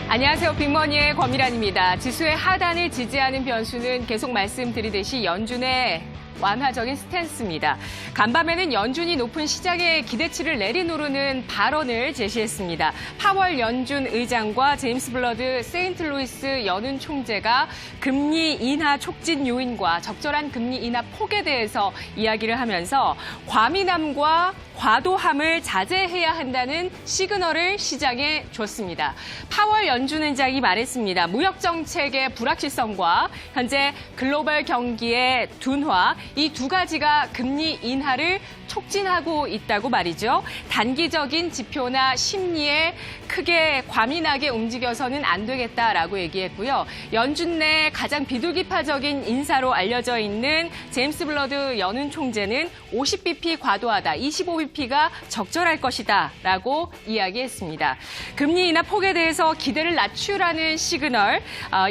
안녕하세요. 빅머니의 권미란입니다. 지수의 하단을 지지하는 변수는 계속 말씀드리듯이 연준의 완화적인 스탠스입니다. 간밤에는 연준이 높은 시장의 기대치를 내리누르는 발언을 제시했습니다. 파월 연준 의장과 제임스 블러드 세인트루이스 연은 총재가 금리 인하 촉진 요인과 적절한 금리 인하 폭에 대해서 이야기를 하면서 과민함과 과도함을 자제해야 한다는 시그널을 시장에 줬습니다. 파월 연준 의장이 말했습니다. 무역 정책의 불확실성과 현재 글로벌 경기의 둔화, 이 두 가지가 금리 인하를 촉진하고 있다고 말이죠. 단기적인 지표나 심리에 크게 과민하게 움직여서는 안 되겠다라고 얘기했고요. 연준 내 가장 비둘기파적인 인사로 알려져 있는 제임스 블러드 연은 총재는 50bp 과도하다, 25bp가 적절할 것이다 라고 이야기했습니다. 금리 인하 폭에 대해서 기대를 낮추라는 시그널,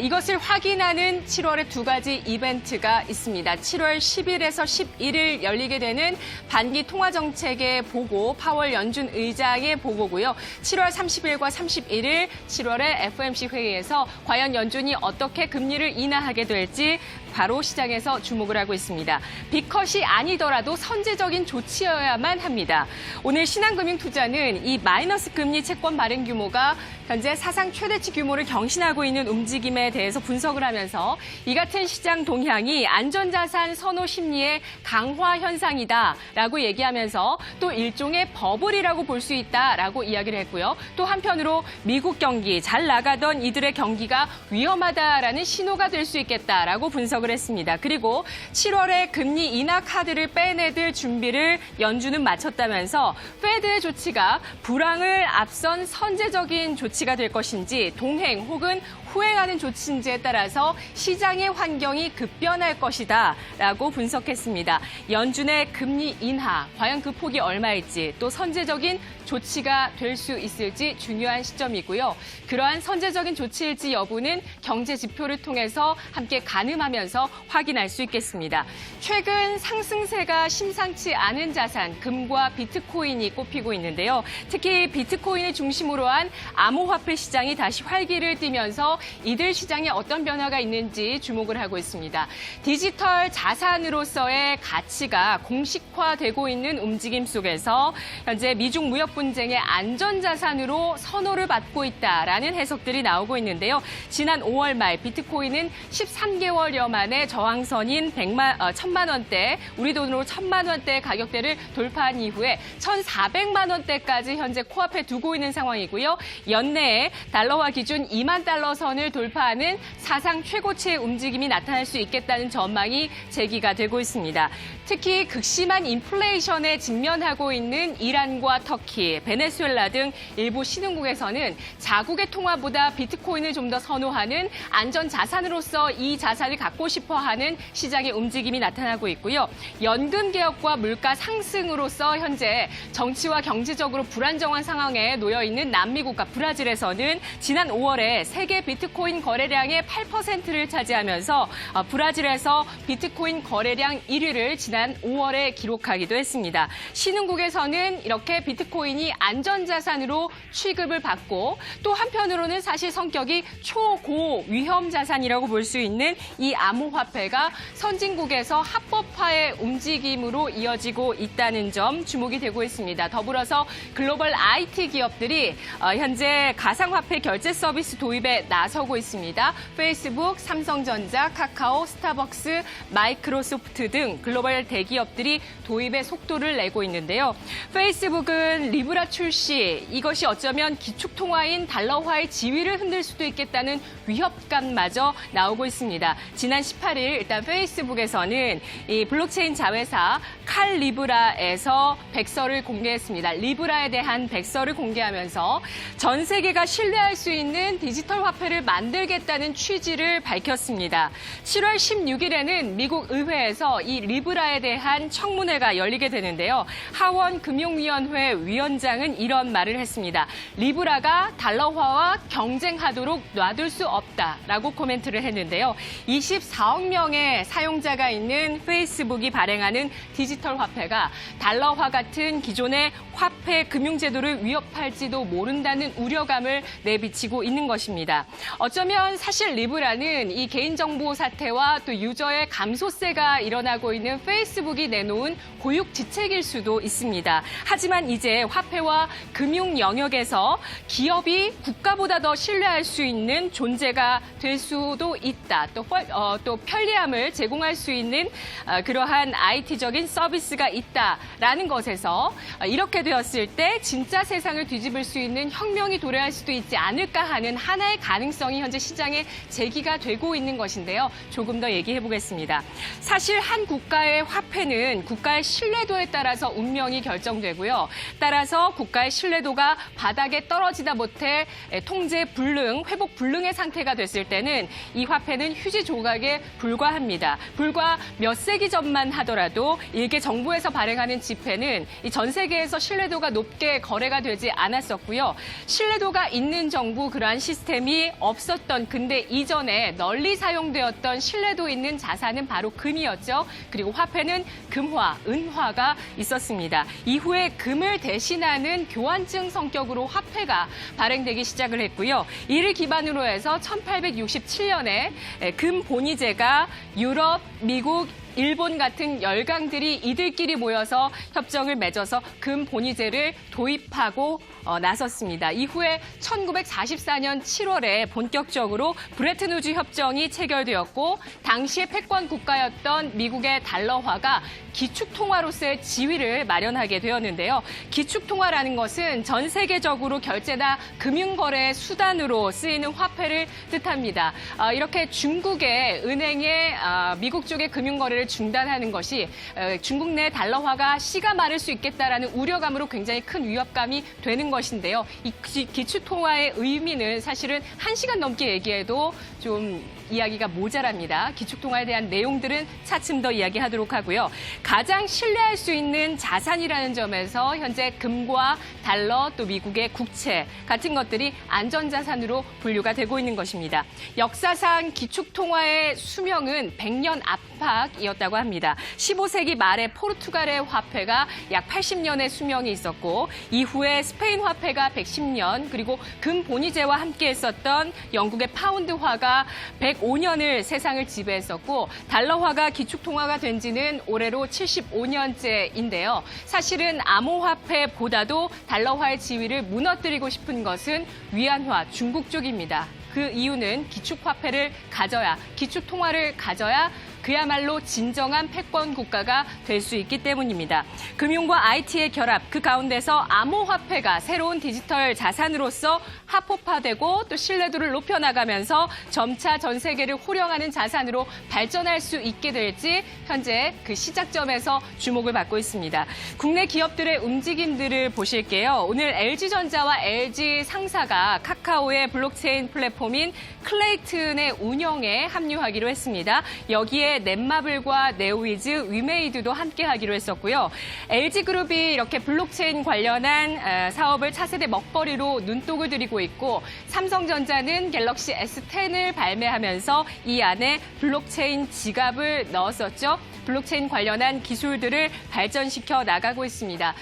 이것을 확인하는 7월에 두 가지 이벤트가 있습니다. 7월 10일에서 11일 열리게 되는 반기 통화정책의 보고, 파월 연준 의장의 보고고요. 7월 30일과 31일 7월의 FOMC 회의에서 과연 연준이 어떻게 금리를 인하하게 될지 바로 시장에서 주목을 하고 있습니다. 빅컷이 아니더라도 선제적인 조치여야만 합니다. 오늘 신한금융투자는 이 마이너스 금리 채권 발행 규모가 현재 사상 최대치 규모를 경신하고 있는 움직임에 대해서 분석을 하면서 이 같은 시장 동향이 안전자산 선호 심리의 강화 현상이다라고 얘기하면서 또 일종의 버블이라고 볼 수 있다라고 이야기를 했고요. 또 한편으로 미국 경기, 잘 나가던 이들의 경기가 위험하다라는 신호가 될 수 있겠다라고 분석을 했습니다. 그리고 7월에 금리 인하 카드를 빼내들 준비를 연준은 마쳤다면서 페드의 조치가 불황을 앞선 선제적인 조치가 될 것인지 동행 혹은 후행하는 조치인지에 따라서 시장의 환경이 급변할 것이다 라고 분석했습니다. 연준의 금리 인하, 과연 그 폭이 얼마일지 또 선제적인 조치가 될 수 있을지 중요한 시점이고요. 그러한 선제적인 조치일지 여부는 경제 지표를 통해서 함께 가늠하면서 확인할 수 있겠습니다. 최근 상승세가 심상치 않은 자산, 금과 비트코인이 꼽히고 있는데요. 특히 비트코인을 중심으로 한 암호화폐 시장이 다시 활기를 띠면서 이들 시장에 어떤 변화가 있는지 주목을 하고 있습니다. 디지털 자산으로서의 가치가 공식화되고 있는 움직임 속에서 현재 미중 무역 분쟁의 안전자산으로 선호를 받고 있다라는 해석들이 나오고 있는데요. 지난 5월 말 비트코인은 13개월여 만에 저항선인 1,000만 원대, 우리 돈으로 1,000만 원대 가격대를 돌파한 이후에 1,400만 원대까지 현재 코앞에 두고 있는 상황이고요. 연내에 달러화 기준 2만 달러 선을 돌파하는 사상 최고치의 움직임이 나타날 수 있겠다는 전망이 제기가 되고 있습니다. 특히 극심한 인플레이션에 직면하고 있는 이란과 터키, 베네수엘라 등 일부 신흥국에서는 자국의 통화보다 비트코인을 좀 더 선호하는 안전 자산으로서 이 자산을 갖고 싶어하는 시장의 움직임이 나타나고 있고요. 연금 개혁과 물가 상승으로서 현재 정치와 경제적으로 불안정한 상황에 놓여 있는 남미 국가 브라질에서는 지난 5월에 세계 비트코인 거래량의 8%를 차지하면서 브라질에서 비트코인 거래량 1위를 지난 5월에 기록하기도 했습니다. 신흥국에서는 이렇게 비트코인이 안전자산으로 취급을 받고 또 한편으로는 사실 성격이 초고 위험 자산이라고 볼 수 있는 이 암호화폐가 선진국에서 합법화의 움직임으로 이어지고 있다는 점 주목이 되고 있습니다. 더불어서 글로벌 IT 기업들이 현재 가상화폐 결제 서비스 도입에 나서고 있습니다. 페이스북, 삼성전자, 카카오, 스타벅스, 마이크로소프트 등 글로벌 대기업들이 도입에 속도를 내고 있는데요. 페이스북은 리브라 출시, 이것이 어쩌면 기축통화인 달러화의 지위를 흔들 수도 있겠다는 위협감마저 나오고 있습니다. 지난 18일 일단 페이스북에서는 이 블록체인 자회사 칼리브라에서 백서를 공개했습니다. 리브라에 대한 백서를 공개하면서 전 세계가 신뢰할 수 있는 디지털 화폐를 만들겠다는 취지를 밝혔습니다. 7월 16일에는 미국 의회에서 이 리브라에 리브라에 대한 청문회가 열리게 되는데요. 하원 금융위원회 위원장은 이런 말을 했습니다. 리브라가 달러화와 경쟁하도록 놔둘 수 없다라고 코멘트를 했는데요. 24억 명의 사용자가 있는 페이스북이 발행하는 디지털 화폐가 달러화 같은 기존의 화폐 금융제도를 위협할지도 모른다는 우려감을 내비치고 있는 것입니다. 어쩌면 사실 리브라는 이 개인정보 사태와 또 유저의 감소세가 일어나고 있는 페이스북이 내놓은 고육지책일 수도 있습니다. 하지만 이제 화폐와 금융 영역에서 기업이 국가보다 더 신뢰할 수 있는 존재가 될 수도 있다. 또 편리함을 제공할 수 있는 그러한 IT적인 서비스가 있다라는 것에서 이렇게 되었을 때 진짜 세상을 뒤집을 수 있는 혁명이 도래할 수도 있지 않을까 하는 하나의 가능성이 현재 시장에 제기가 되고 있는 것인데요. 조금 더 얘기해 보겠습니다. 사실 한 국가의 화폐는 국가의 신뢰도에 따라서 운명이 결정되고요. 따라서 국가의 신뢰도가 바닥에 떨어지다 못해 통제 불능, 회복 불능의 상태가 됐을 때는 이 화폐는 휴지 조각에 불과합니다. 불과 몇 세기 전만 하더라도 일개 정부에서 발행하는 지폐는 전 세계에서 신뢰도가 높게 거래가 되지 않았었고요. 신뢰도가 있는 정부 그러한 시스템이 없었던 근대 이전에 널리 사용되었던 신뢰도 있는 자산은 바로 금이었죠. 그리고 화폐는 금화, 은화가 있었습니다. 이후에 금을 대신하는 교환증 성격으로 화폐가 발행되기 시작을 했고요. 이를 기반으로 해서 1867년에 금 본위제가 유럽, 미국, 일본 같은 열강들이 이들끼리 모여서 협정을 맺어서 금 본위제를 도입하고 나섰습니다. 이후에 1944년 7월에 본격적으로 브레튼-우즈 협정이 체결되었고 당시의 패권 국가였던 미국의 달러화가 기축통화로서의 지위를 마련하게 되었는데요. 기축통화라는 것은 전 세계적으로 결제나 금융거래의 수단으로 쓰이는 화폐를 뜻합니다. 이렇게 중국의 은행에 미국 쪽의 금융거래를 중단하는 것이 중국 내 달러화가 씨가 마를 수 있겠다라는 우려감으로 굉장히 큰 위협감이 되는 것인데요. 이 기축통화의 의미는 사실은 1시간 넘게 얘기해도 좀 이야기가 모자랍니다. 기축통화에 대한 내용들은 차츰 더 이야기하도록 하고요. 가장 신뢰할 수 있는 자산이라는 점에서 현재 금과 달러 또 미국의 국채 같은 것들이 안전자산으로 분류가 되고 있는 것입니다. 역사상 기축통화의 수명은 100년 안팎이었다고 합니다. 15세기 말에 포르투갈의 화폐가 약 80년의 수명이 있었고 이후에 스페인 화폐가 110년 그리고 금 본위제와 함께 했었던 영국의 파운드화가 105년을 세상을 지배했었고 달러화가 기축통화가 된 지는 올해로 75년째인데요. 사실은 암호화폐보다도 달러화의 지위를 무너뜨리고 싶은 것은 위안화 중국 쪽입니다. 그 이유는 기축화폐를 가져야, 기축통화를 가져야 그야말로 진정한 패권 국가가 될 수 있기 때문입니다. 금융과 IT의 결합, 그 가운데서 암호화폐가 새로운 디지털 자산으로서 합법화되고 또 신뢰도를 높여나가면서 점차 전 세계를 호령하는 자산으로 발전할 수 있게 될지 현재 그 시작점에서 주목을 받고 있습니다. 국내 기업들의 움직임들을 보실게요. 오늘 LG전자와 LG 상사가 카카오의 블록체인 플랫폼인 클레이튼의 운영에 합류하기로 했습니다. 여기에 넷마블과 네오위즈, 위메이드도 함께하기로 했었고요. LG그룹이 이렇게 블록체인 관련한 사업을 차세대 먹거리로 눈독을 들이고 있고 삼성전자는 갤럭시 S10을 발매하면서 이 안에 블록체인 지갑을 넣었었죠. 블록체인 관련한 기술들을 발전시켜 나가고 있습니다.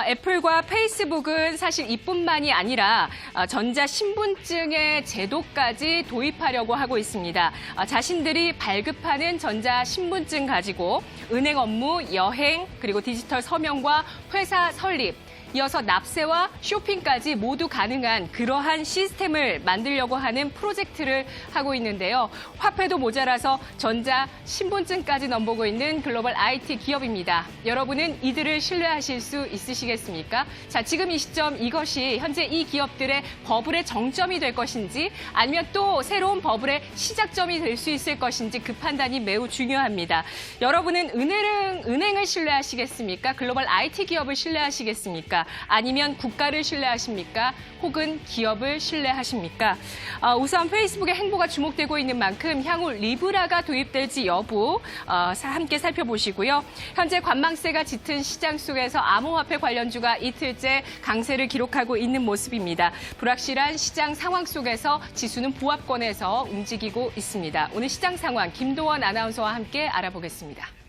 애플과 페이스북은 사실 이뿐만이 아니라 전자신분증의 제도까지 도입하려고 하고 있습니다. 자신들이 발급하는 전자신분증 가지고 은행 업무, 여행, 그리고 디지털 서명과 회사 설립, 이어서 납세와 쇼핑까지 모두 가능한 그러한 시스템을 만들려고 하는 프로젝트를 하고 있는데요. 화폐도 모자라서 전자 신분증까지 넘보고 있는 글로벌 IT 기업입니다. 여러분은 이들을 신뢰하실 수 있으시겠습니까? 자, 지금 이 시점 이것이 현재 이 기업들의 버블의 정점이 될 것인지 아니면 또 새로운 버블의 시작점이 될 수 있을 것인지 그 판단이 매우 중요합니다. 여러분은 은행을 신뢰하시겠습니까? 글로벌 IT 기업을 신뢰하시겠습니까? 신뢰하십니까? 아니면 국가를 신뢰하십니까? 혹은 기업을 신뢰하십니까? 우선 페이스북의 행보가 주목되고 있는 만큼 향후 리브라가 도입될지 여부 함께 살펴보시고요. 현재 관망세가 짙은 시장 속에서 암호화폐 관련주가 이틀째 강세를 기록하고 있는 모습입니다. 불확실한 시장 상황 속에서 지수는 부합권에서 움직이고 있습니다. 오늘 시장 상황 김도원 아나운서와 함께 알아보겠습니다.